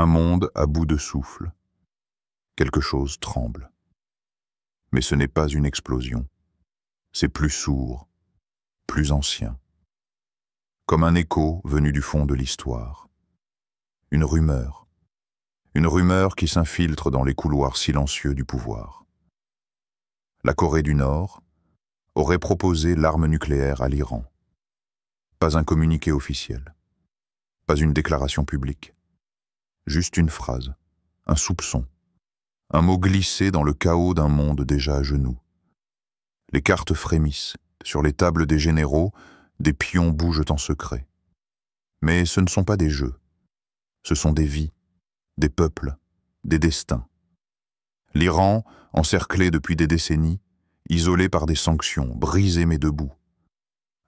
Un monde à bout de souffle. Quelque chose tremble. Mais ce n'est pas une explosion. C'est plus sourd, plus ancien. Comme un écho venu du fond de l'histoire. Une rumeur qui s'infiltre dans les couloirs silencieux du pouvoir. La Corée du Nord aurait proposé l'arme nucléaire à l'Iran. Pas un communiqué officiel, pas une déclaration publique, juste une phrase, un soupçon, un mot glissé dans le chaos d'un monde déjà à genoux. Les cartes frémissent, sur les tables des généraux, des pions bougent en secret. Mais ce ne sont pas des jeux, ce sont des vies, des peuples, des destins. L'Iran, encerclé depuis des décennies, isolé par des sanctions, brisé mais debout.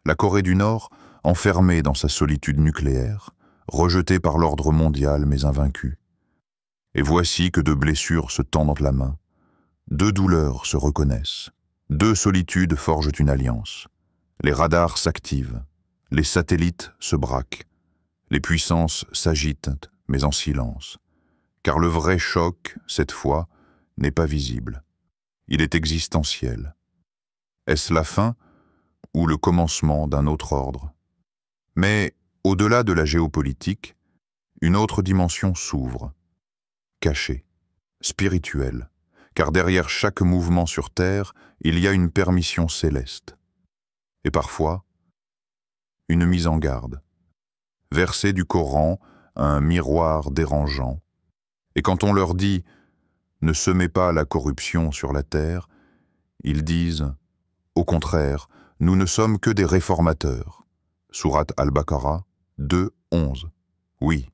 La Corée du Nord, enfermée dans sa solitude nucléaire, rejetée par l'ordre mondial mais invaincue. Et voici que deux blessures se tendent la main, deux douleurs se reconnaissent, deux solitudes forgent une alliance. Les radars s'activent, les satellites se braquent, les puissances s'agitent mais en silence. Car le vrai choc, cette fois, n'est pas visible. Il est existentiel. Est-ce la fin ou le commencement d'un autre ordre? Mais, au-delà de la géopolitique, une autre dimension s'ouvre, cachée, spirituelle, car derrière chaque mouvement sur Terre, il y a une permission céleste. Et parfois, une mise en garde. Verset du Coran, un miroir dérangeant. Et quand on leur dit « Ne semez pas la corruption sur la terre », ils disent « Au contraire, nous ne sommes que des réformateurs ». Sourate Al-Baqarah 2:11. Oui,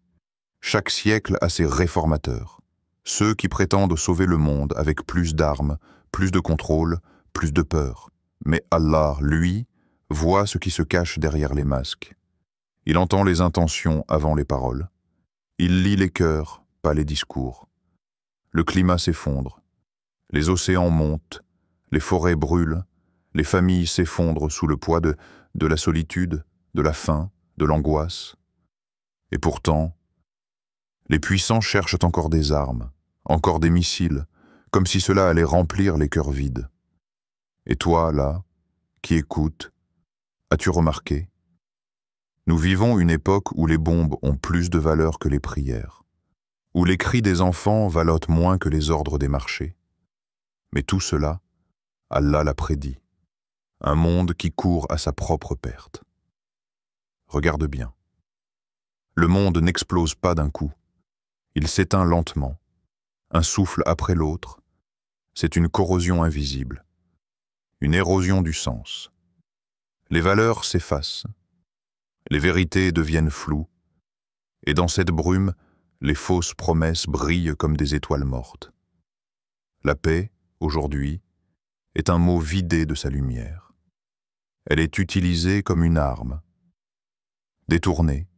chaque siècle a ses réformateurs, ceux qui prétendent sauver le monde avec plus d'armes, plus de contrôle, plus de peur. Mais Allah, lui, voit ce qui se cache derrière les masques. Il entend les intentions avant les paroles. Il lit les cœurs, pas les discours. Le climat s'effondre, les océans montent, les forêts brûlent, les familles s'effondrent sous le poids de la solitude, de la faim, de l'angoisse. Et pourtant, les puissants cherchent encore des armes, encore des missiles, comme si cela allait remplir les cœurs vides. Et toi, là, qui écoutes, as-tu remarqué? Nous vivons une époque où les bombes ont plus de valeur que les prières, où les cris des enfants valent moins que les ordres des marchés. Mais tout cela, Allah l'a prédit. Un monde qui court à sa propre perte. Regarde bien. Le monde n'explose pas d'un coup. Il s'éteint lentement, un souffle après l'autre. C'est une corrosion invisible, une érosion du sens. Les valeurs s'effacent, les vérités deviennent floues, et dans cette brume, les fausses promesses brillent comme des étoiles mortes. La paix, aujourd'hui, est un mot vidé de sa lumière. Elle est utilisée comme une arme, détournée,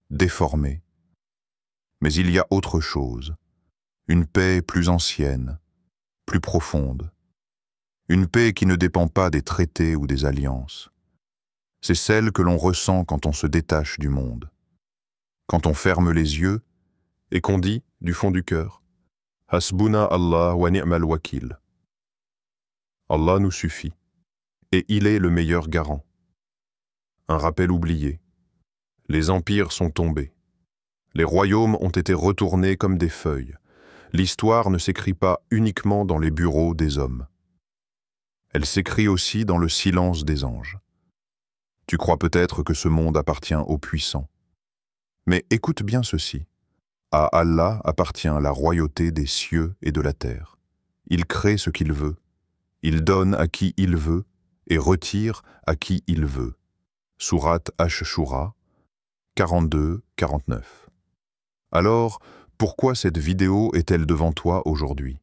déformée. Mais il y a autre chose, une paix plus ancienne, plus profonde, une paix qui ne dépend pas des traités ou des alliances. C'est celle que l'on ressent quand on se détache du monde, quand on ferme les yeux et qu'on dit, du fond du cœur, « Hasbuna Allah wa ni'mal wakil ». Allah nous suffit, et il est le meilleur garant. Un rappel oublié. Les empires sont tombés. Les royaumes ont été retournés comme des feuilles. L'histoire ne s'écrit pas uniquement dans les bureaux des hommes. Elle s'écrit aussi dans le silence des anges. Tu crois peut-être que ce monde appartient aux puissants. Mais écoute bien ceci. À Allah appartient la royauté des cieux et de la terre. Il crée ce qu'il veut. Il donne à qui il veut et retire à qui il veut. Sourate Ash-Shura 42-49. Alors, pourquoi cette vidéo est-elle devant toi aujourd'hui?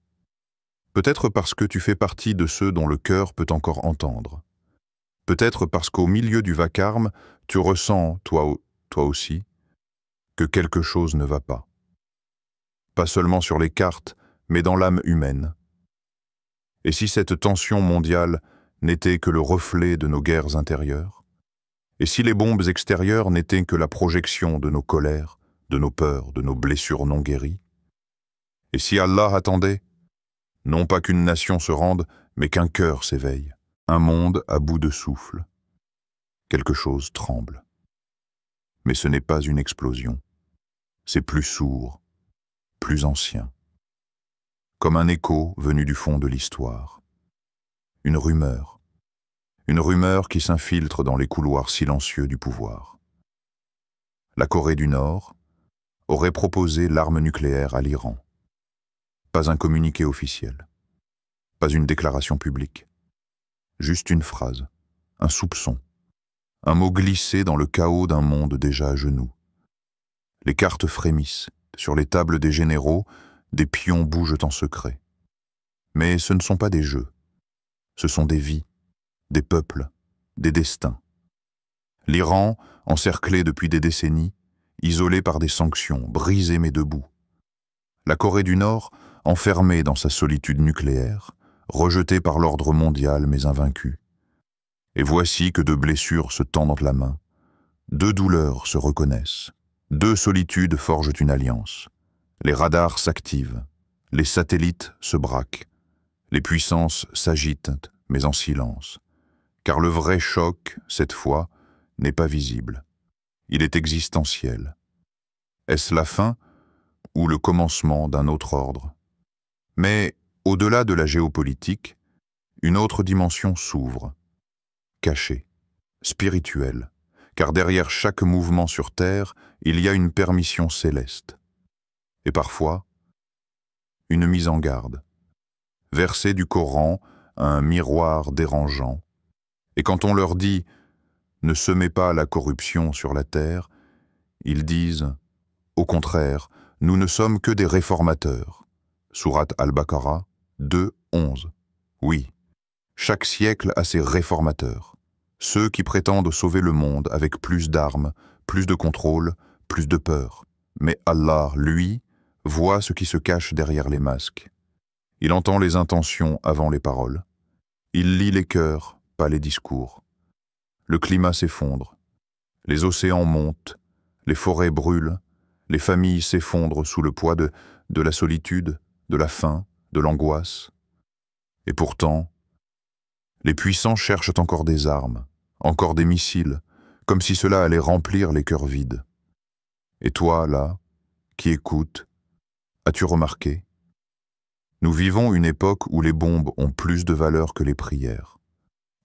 Peut-être parce que tu fais partie de ceux dont le cœur peut encore entendre. Peut-être parce qu'au milieu du vacarme, tu ressens, toi aussi, que quelque chose ne va pas. Pas seulement sur les cartes, mais dans l'âme humaine. Et si cette tension mondiale n'était que le reflet de nos guerres intérieures? Et si les bombes extérieures n'étaient que la projection de nos colères, de nos peurs, de nos blessures non guéries? Et si Allah attendait, non pas qu'une nation se rende, mais qu'un cœur s'éveille, un monde à bout de souffle. Quelque chose tremble. Mais ce n'est pas une explosion. C'est plus sourd, plus ancien. Comme un écho venu du fond de l'histoire. Une rumeur qui s'infiltre dans les couloirs silencieux du pouvoir. La Corée du Nord aurait proposé l'arme nucléaire à l'Iran. Pas un communiqué officiel, pas une déclaration publique, juste une phrase, un soupçon, un mot glissé dans le chaos d'un monde déjà à genoux. Les cartes frémissent, sur les tables des généraux, des pions bougent en secret. Mais ce ne sont pas des jeux, ce sont des vies, des peuples, des destins. L'Iran, encerclé depuis des décennies, isolé par des sanctions, brisé mais debout. La Corée du Nord, enfermée dans sa solitude nucléaire, rejetée par l'ordre mondial mais invaincue. Et voici que deux blessures se tendent la main, deux douleurs se reconnaissent, deux solitudes forgent une alliance. Les radars s'activent, les satellites se braquent, les puissances s'agitent mais en silence. Car le vrai choc, cette fois, n'est pas visible. Il est existentiel. Est-ce la fin ou le commencement d'un autre ordre? Mais, au-delà de la géopolitique, une autre dimension s'ouvre, cachée, spirituelle, car derrière chaque mouvement sur Terre, il y a une permission céleste. Et parfois, une mise en garde. Verset du Coran, un miroir dérangeant. Et quand on leur dit « Ne semez pas la corruption sur la terre », ils disent « Au contraire, nous ne sommes que des réformateurs ». Sourate Al-Baqarah 2, 11. Oui, chaque siècle a ses réformateurs, ceux qui prétendent sauver le monde avec plus d'armes, plus de contrôle, plus de peur. Mais Allah, lui, voit ce qui se cache derrière les masques. Il entend les intentions avant les paroles. Il lit les cœurs, pas les discours. Le climat s'effondre, les océans montent, les forêts brûlent, les familles s'effondrent sous le poids de la solitude, de la faim, de l'angoisse. Et pourtant, les puissants cherchent encore des armes, encore des missiles, comme si cela allait remplir les cœurs vides. Et toi, là, qui écoutes, as-tu remarqué? Nous vivons une époque où les bombes ont plus de valeur que les prières,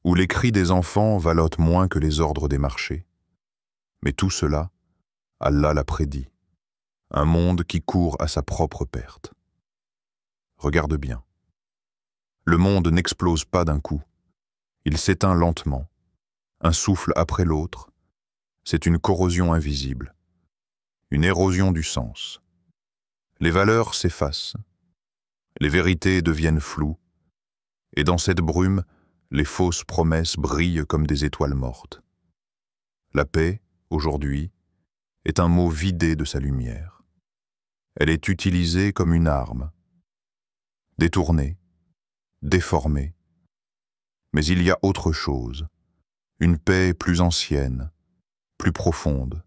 où les cris des enfants valent moins que les ordres des marchés. Mais tout cela, Allah l'a prédit. Un monde qui court à sa propre perte. Regarde bien. Le monde n'explose pas d'un coup. Il s'éteint lentement, un souffle après l'autre. C'est une corrosion invisible, une érosion du sens. Les valeurs s'effacent, les vérités deviennent floues, et dans cette brume, les fausses promesses brillent comme des étoiles mortes. La paix, aujourd'hui, est un mot vidé de sa lumière. Elle est utilisée comme une arme, détournée, déformée. Mais il y a autre chose, une paix plus ancienne, plus profonde,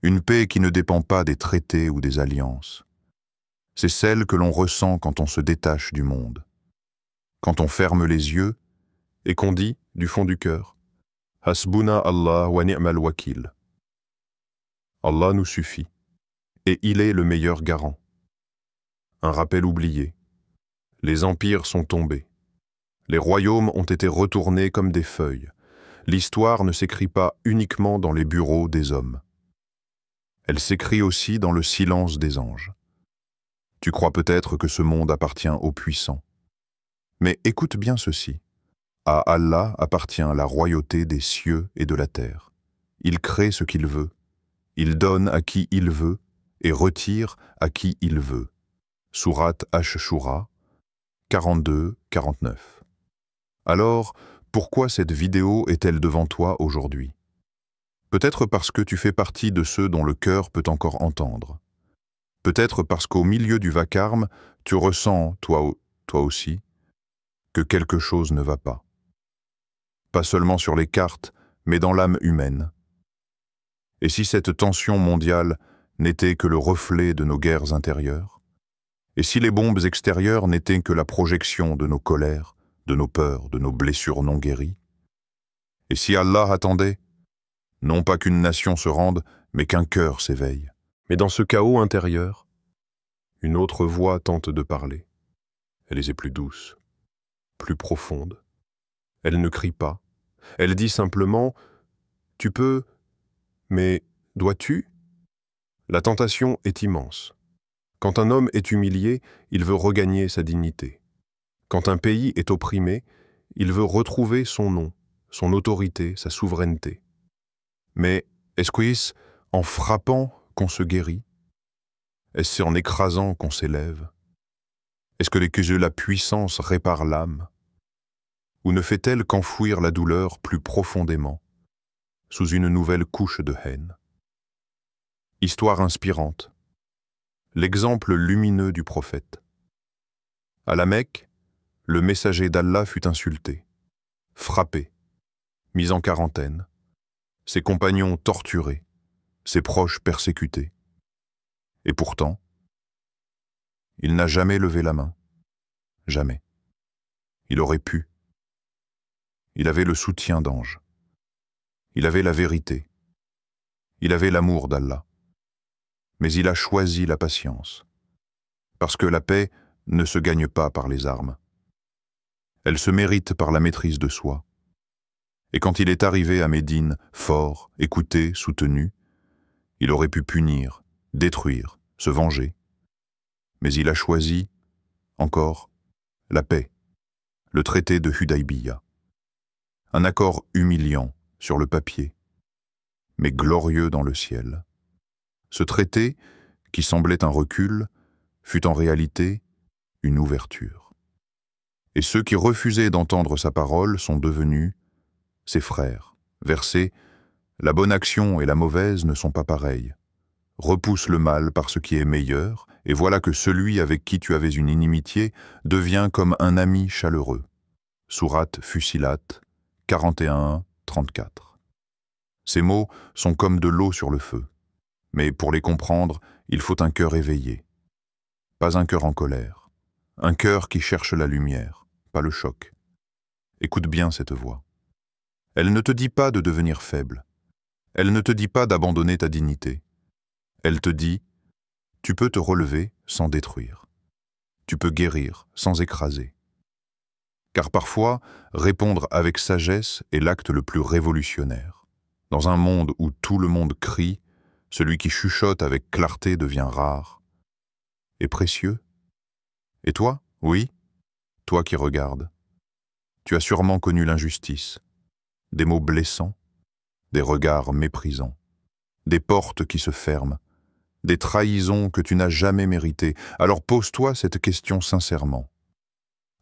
une paix qui ne dépend pas des traités ou des alliances. C'est celle que l'on ressent quand on se détache du monde, quand on ferme les yeux et qu'on dit du fond du cœur « Hasbuna Allah wa ni'mal wakil ». Allah nous suffit, et il est le meilleur garant. Un rappel oublié. Les empires sont tombés. Les royaumes ont été retournés comme des feuilles. L'histoire ne s'écrit pas uniquement dans les bureaux des hommes. Elle s'écrit aussi dans le silence des anges. Tu crois peut-être que ce monde appartient aux puissants. Mais écoute bien ceci. À Allah appartient la royauté des cieux et de la terre. Il crée ce qu'il veut. Il donne à qui il veut et retire à qui il veut. Sourate Ash-Shura 42-49. Alors, pourquoi cette vidéo est-elle devant toi aujourd'hui? Peut-être parce que tu fais partie de ceux dont le cœur peut encore entendre. Peut-être parce qu'au milieu du vacarme, tu ressens, toi aussi, que quelque chose ne va pas. Pas seulement sur les cartes, mais dans l'âme humaine. Et si cette tension mondiale n'était que le reflet de nos guerres intérieures? Et si les bombes extérieures n'étaient que la projection de nos colères, de nos peurs, de nos blessures non guéries? Et si Allah attendait, non pas qu'une nation se rende, mais qu'un cœur s'éveille? Mais dans ce chaos intérieur, une autre voix tente de parler. Elle est plus douce, plus profonde. Elle ne crie pas. Elle dit simplement « Tu peux, mais dois-tu » La tentation est immense. Quand un homme est humilié, il veut regagner sa dignité. Quand un pays est opprimé, il veut retrouver son nom, son autorité, sa souveraineté. Mais est-ce en frappant qu'on se guérit? Est-ce en écrasant qu'on s'élève? Est-ce que la puissance répare l'âme? Ou ne fait-elle qu'enfouir la douleur plus profondément, sous une nouvelle couche de haine? Histoire inspirante. L'exemple lumineux du prophète. À la Mecque, le messager d'Allah fut insulté, frappé, mis en quarantaine, ses compagnons torturés, ses proches persécutés. Et pourtant, il n'a jamais levé la main. Jamais. Il aurait pu. Il avait le soutien d'anges. Il avait la vérité. Il avait l'amour d'Allah. Mais il a choisi la patience. Parce que la paix ne se gagne pas par les armes. Elle se mérite par la maîtrise de soi. Et quand il est arrivé à Médine, fort, écouté, soutenu, il aurait pu punir, détruire, se venger. Mais il a choisi, encore, la paix, le traité de Hudaybiya. Un accord humiliant sur le papier, mais glorieux dans le ciel. Ce traité, qui semblait un recul, fut en réalité une ouverture. Et ceux qui refusaient d'entendre sa parole sont devenus ses frères. Versé, la bonne action et la mauvaise ne sont pas pareilles. Repousse le mal par ce qui est meilleur, et voilà que celui avec qui tu avais une inimitié devient comme un ami chaleureux. Sourate Fussilat 41-34. Ces mots sont comme de l'eau sur le feu. Mais pour les comprendre, il faut un cœur éveillé. Pas un cœur en colère. Un cœur qui cherche la lumière, pas le choc. Écoute bien cette voix. Elle ne te dit pas de devenir faible. Elle ne te dit pas d'abandonner ta dignité. Elle te dit, tu peux te relever sans détruire. Tu peux guérir sans écraser. Car parfois, répondre avec sagesse est l'acte le plus révolutionnaire. Dans un monde où tout le monde crie, celui qui chuchote avec clarté devient rare et précieux. Et toi, oui, toi qui regardes, tu as sûrement connu l'injustice, des mots blessants, des regards méprisants, des portes qui se ferment, des trahisons que tu n'as jamais méritées. Alors pose-toi cette question sincèrement.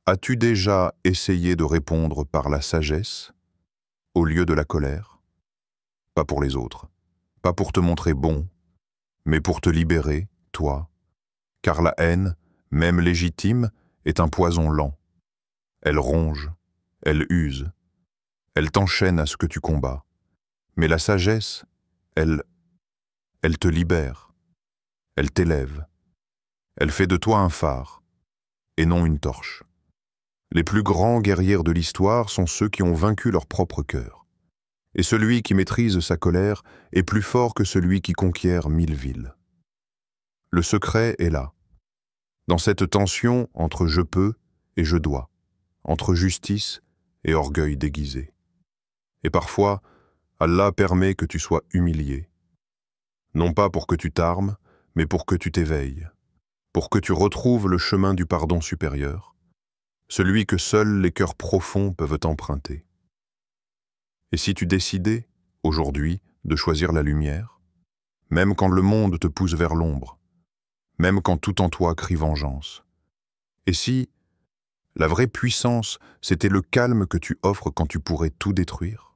As-tu déjà essayé de répondre par la sagesse, au lieu de la colère? Pas pour les autres, pas pour te montrer bon, mais pour te libérer, toi. Car la haine, même légitime, est un poison lent. Elle ronge, elle use, elle t'enchaîne à ce que tu combats. Mais la sagesse, elle te libère, elle t'élève, elle fait de toi un phare, et non une torche. Les plus grands guerriers de l'histoire sont ceux qui ont vaincu leur propre cœur. Et celui qui maîtrise sa colère est plus fort que celui qui conquiert 1000 villes. Le secret est là, dans cette tension entre je peux et je dois, entre justice et orgueil déguisé. Et parfois, Allah permet que tu sois humilié, non pas pour que tu t'armes, mais pour que tu t'éveilles, pour que tu retrouves le chemin du pardon supérieur, celui que seuls les cœurs profonds peuvent emprunter. Et si tu décidais, aujourd'hui, de choisir la lumière, même quand le monde te pousse vers l'ombre, même quand tout en toi crie vengeance, et si la vraie puissance, c'était le calme que tu offres quand tu pourrais tout détruire?